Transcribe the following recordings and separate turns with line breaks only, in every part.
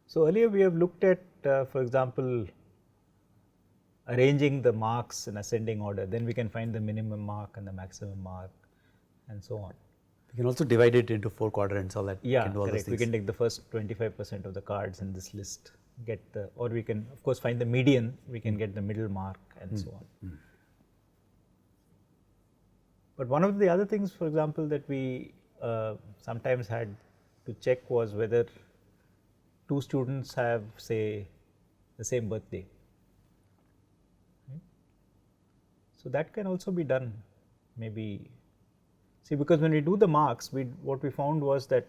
So earlier we have looked at, for example, arranging the marks in ascending order, then we can find the minimum mark and the maximum mark and so on.
We can also divide it into 4 quadrants, all that.
Yeah,
we can do all those
correct. We
things.
can take the first 25% of the cards in this list, get the, or we can of course find the median, we can get the middle mark and so on. But one of the other things, for example, that we sometimes had to check was whether 2 students have, say, the same birthday. Right? So that can also be done, maybe. See, because when we do the marks, what we found was that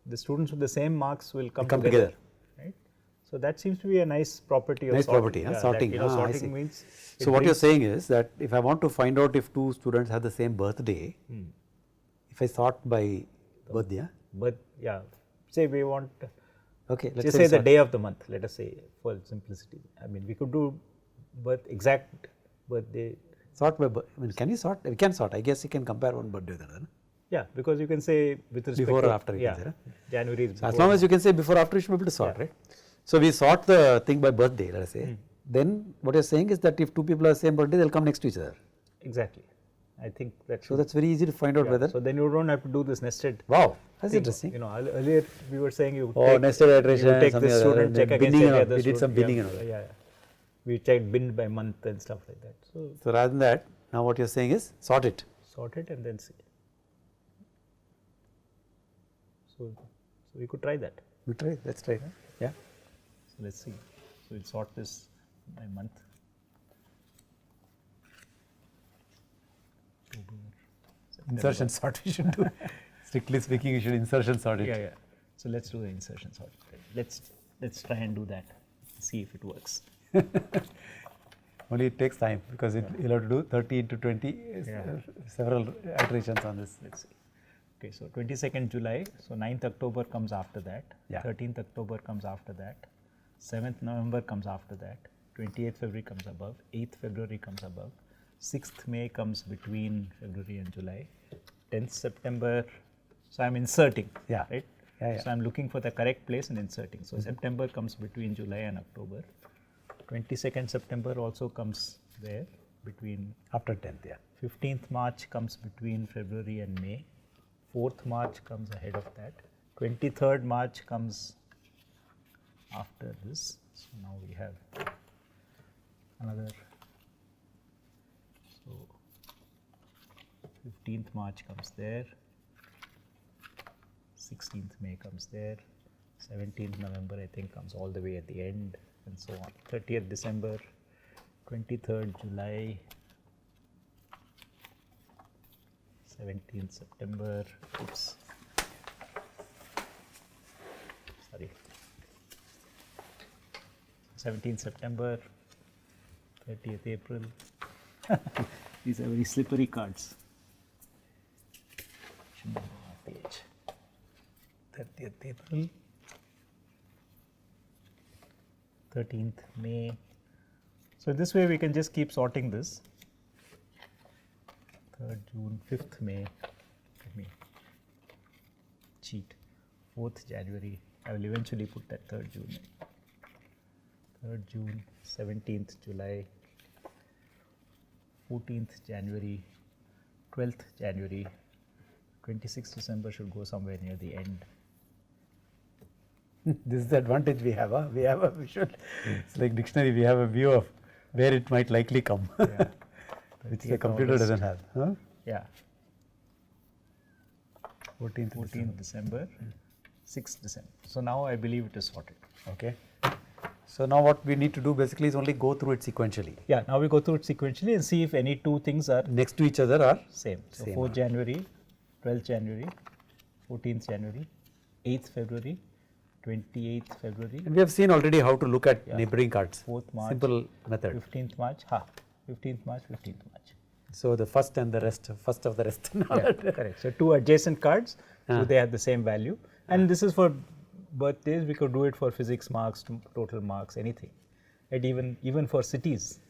the students with the same marks will come together. Right? So that seems to be a nice property of sorting.
Property, sorting.
That, sorting means.
So what you are saying is that if I want to find out if 2 students have the same birthday, if I sort by birthday,
say we want.
Okay, let's
just say the day of the month. Let us say, for simplicity. I mean, we could do exact birthday.
Sort by birth. I mean, can you sort? We can sort. I guess you can compare one birthday with another.
Yeah, because you can say with respect
before
to,
or after.
January is
so as long as you can say before or after, you should be able to sort, right? So we sort the thing by birthday. Let us say. Then what you are saying is that if 2 people have the same birthday, they will come next to each other.
Exactly. I think that.
So that's very easy to find out whether.
So then you don't have to do this nested.
Wow, that's interesting.
You know, earlier we were saying you.
Nested iteration.
You take this student, check against any other.
We did some binning and all that.
Yeah. We checked bin by month and stuff like that.
So rather than that, now what you are saying is sort it.
Sort it and then see. So we could try that.
We try. Let's try. Yeah.
So let's see. So we'll sort this by month.
Insertion sort we should do. Strictly speaking, you should insertion sort it.
Yeah. So let's do the insertion sort. Let's try and do that. See if it works.
Only it takes time because you'll have to do 30 into 20, several iterations on this.
Let's see. Okay, so 22nd July, so 9th October comes after that, 13th October comes after that, 7th November comes after that, 28th February comes above, 8th February comes above, 6th May comes between February and July, 10th September, so I am inserting, right? So I am looking for the correct place and inserting. So September comes between July and October. 22nd September also comes there between.
After 10th,
15th March comes between February and May. 4th March comes ahead of that. 23rd March comes after this. So now we have another. So 15th March comes there. 16th May comes there. 17th November I think comes all the way at the end and so on. 30th December, 23rd July, 17th September, 17th September, 30th April. These are very slippery cards. Should be on page. 30th April, 13th May. So this way we can just keep sorting this. 3rd June, 5th May, let me cheat, 4th January, I will eventually put that 3rd June. 3rd June, 17th July, 14th January, 12th January, 26th December should go somewhere near the end.
This is the advantage we have. We have a visual, it's like dictionary, we have a view of where it might likely come, which the computer doesn't have.
Yeah.
14th
December, 6th December. So now I believe it is sorted.
Okay. So now what we need to do basically is only go through it sequentially.
Yeah, now we go through it sequentially and see if any 2 things are
next to each other or
same. So 4th January, 12th January, 14th January, 8th February, 28th February.
And we have seen already how to look at neighboring cards.
4th March.
Simple method.
15th March. 15th March, 15th March.
So the first and the rest, first of the rest.
Correct. So 2 adjacent cards, so they have the same value. And this is for birthdays, we could do it for physics marks, total marks, anything. And even for cities.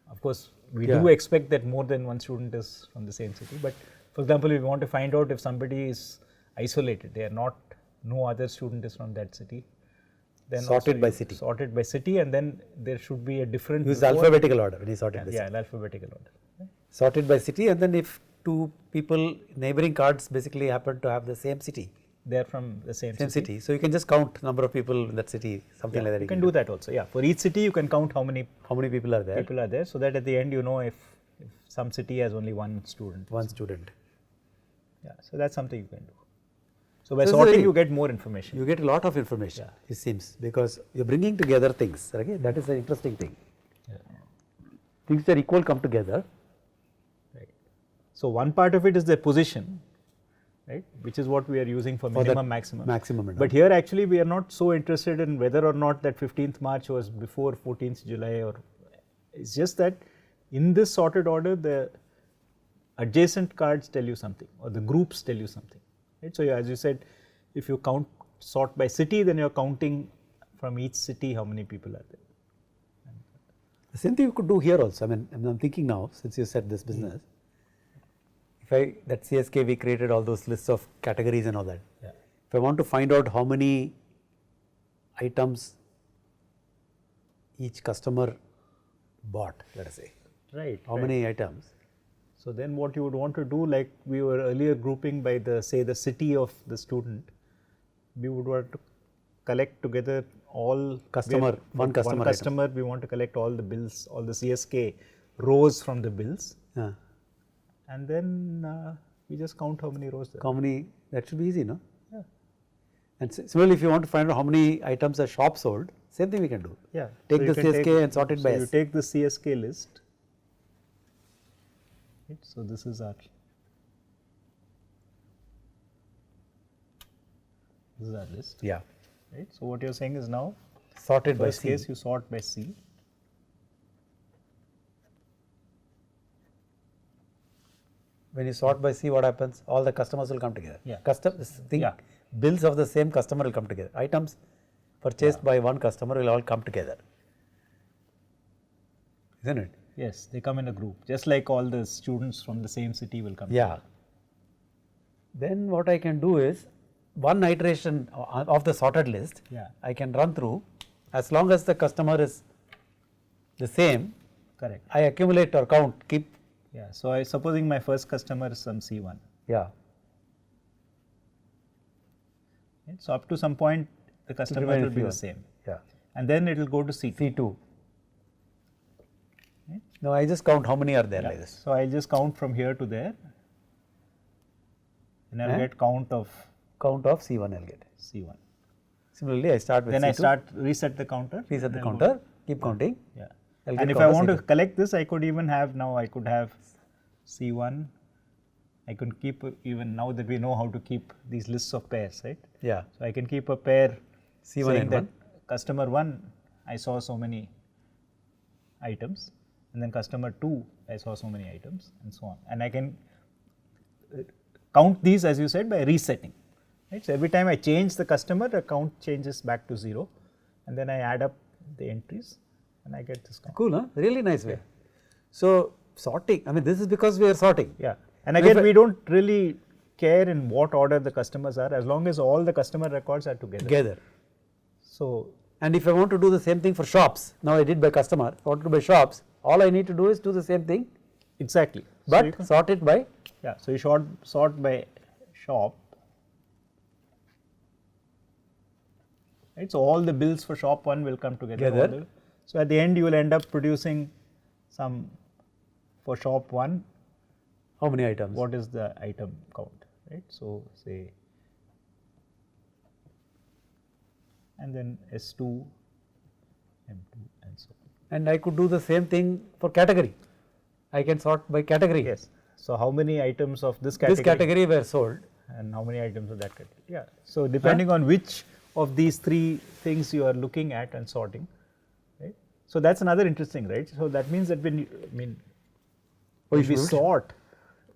Of course, we do expect that more than one student is from the same city. But for example, if we want to find out if somebody is isolated, they are not, no other student is from that city. then
sorted
also
by
you
city.
Sorted by city, and then there should be a different.
Use
before-
alphabetical order when you sorted by
Yeah,
city.
alphabetical order.
Sorted by city, and then if two people neighboring cards basically happen to have the same city,
They're from the same
city, so you can just count number of people in that city, something like that.
You can do that also. Yeah, for each city you can count how many
people are there.
people are there, so that at the end you know if some city has only one student.
One student.
Yeah, so that's something you can do. So by
So
sorting you get more information.
You get a lot of information, it seems, because you're bringing together things. Okay, that is an interesting thing. Things that are equal come together.
Right. So one part of it is the position, right, which is what we are using for minimum, maximum.
Maximum.
But here actually we are not so interested in whether or not that 15th March was before 14th July, or it's just that in this sorted order the adjacent cards tell you something, or the groups tell you something. Right. So as you said, if you sort by city, then you are counting from each city how many people are there.
The same thing you could do here also. I mean, I'm thinking now, since you said this business, if that CSK, we created all those lists of categories and all that.
Yeah.
If I want to find out how many items each customer bought, let us say.
Right.
How many items?
So then what you would want to do, like we were earlier grouping by the city of the student, we would want to collect together all
one customer
we want to collect all the bills, all the CSK rows from the bills, and then we just count how many rows there are.
How many, that should be easy, no?
Yeah.
And similarly, if you want to find out how many items a shop sold, same thing we can do.
Yeah.
Take the CSK and sort it by S.
You take the CSK list. Right. So this is our list.
Yeah.
Right. So what you're saying is now
Sorted by
first
C.
case you sort by C.
When you sort by C, what happens? All the customers will come together.
Yeah.
Bills of the same customer will come together. Items purchased by one customer will all come together. Isn't it?
Yes, they come in a group, just like all the students from the same city will come.
Yeah. Then what I can do is, one iteration of the sorted list, I can run through, as long as the customer is the same.
Correct.
I accumulate or count, keep.
Yeah. So supposing my first customer is some C1.
Yeah.
Right. So up to some point the customer will be the same.
Yeah.
And then it will go to C2.
C2. Right. Now I just count how many are there like this.
So I just count from here to there, and I will get count of
C1 I will get.
C1.
Similarly, I start with
then
C2.
I reset the counter.
Reset the counter, keep counting.
Yeah.
I'll
And if I want to collect this, I could even have now, I could have C1. I could keep, even now that we know how to keep these lists of pairs, right?
Yeah.
So I can keep a pair
C1
saying
and
that
1.
customer 1, I saw so many items, and then customer 2, I saw so many items, and so on. And I can count these, as you said, by resetting. Right? So every time I change the customer, the count changes back to 0, and then I add up the entries and I get this count.
Cool, huh? Really nice way. So sorting, I mean, this is because we are sorting.
Yeah. And again, we don't really care in what order the customers are, as long as all the customer records are together. So,
and if I want to do the same thing for shops, now I did by customer, I want to do by shops, all I need to do is do the same thing.
Exactly.
But so sort it by?
Yeah. So you sort by shop. Right. So all the bills for shop 1 will come together. So at the end you will end up producing some for shop 1.
How many items?
What is the item count, right? So say, and then S2, M2 and so on.
And I could do the same thing for category. I can sort by category.
Yes. So how many items of this category
were sold,
and how many items of that category? Yeah. So depending on which of these 3 things you are looking at and sorting, right? So that's another interesting, right? So that means that when we sort,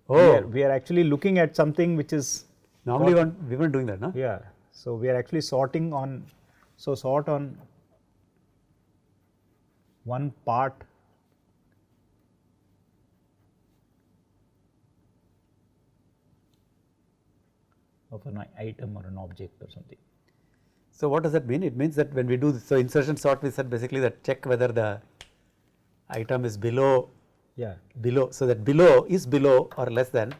we are actually looking at something which is
normally we weren't doing that, no?
Yeah. So we are actually sorting on, so sort on one part of an item or an object or something.
So what does that mean? It means that when we do this, so insertion sort, we said basically that check whether the item is below, so that below is below or less than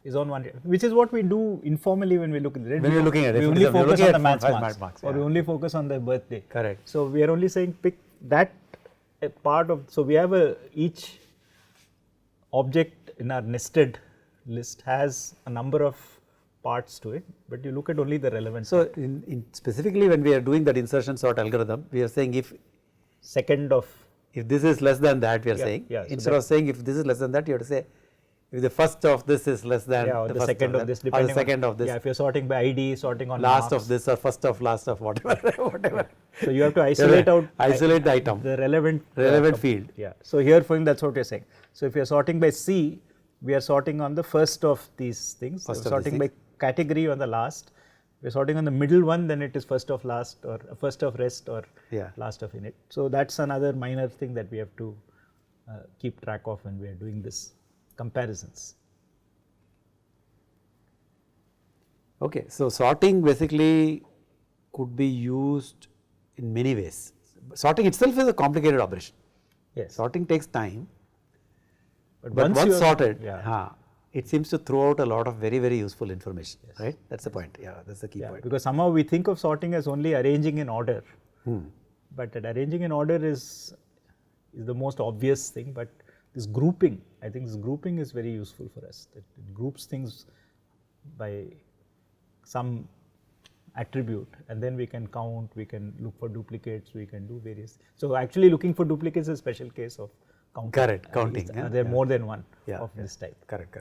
is on one, which is what we do informally when we look at it.
When we are looking at it,
we only focus on the maths
marks,
or we only focus on the birthday.
Correct.
So we are only saying pick that a part of. So we have each object in our nested list has a number of parts to it, but you look at only the relevant.
So in specifically when we are doing that insertion sort algorithm, we are saying if this is less than that, we are saying,
so
instead of saying if this is less than that, you have to say if the first of this is less than
or the
first
second of this,
or the second of this.
Yeah, if you are sorting by ID, sorting on
last
marks.
of this or first of last of whatever.
So you have to isolate out
the item,
the relevant
field.
Yeah. So here for him, that's what you're saying. So if you're sorting by C, we are sorting on the first of these things. Sorting by category on the last. We're sorting on the middle one, then it is first of last or first of rest or last of init. So that's another minor thing that we have to keep track of when we are doing this comparisons.
Okay, so sorting basically could be used in many ways. Sorting itself is a complicated operation.
Yes.
Sorting takes time, but
once
sorted, it seems to throw out a lot of very, very useful information, right? That's the point. Yeah, that's the key point.
Because somehow we think of sorting as only arranging in order, but that arranging in order is the most obvious thing. But this grouping, I think this grouping is very useful for us. It groups things by some attribute, and then we can count, we can look for duplicates, we can do various. So actually looking for duplicates is a special case of counting.
Correct, counting.
There are more than one of this type.
Correct.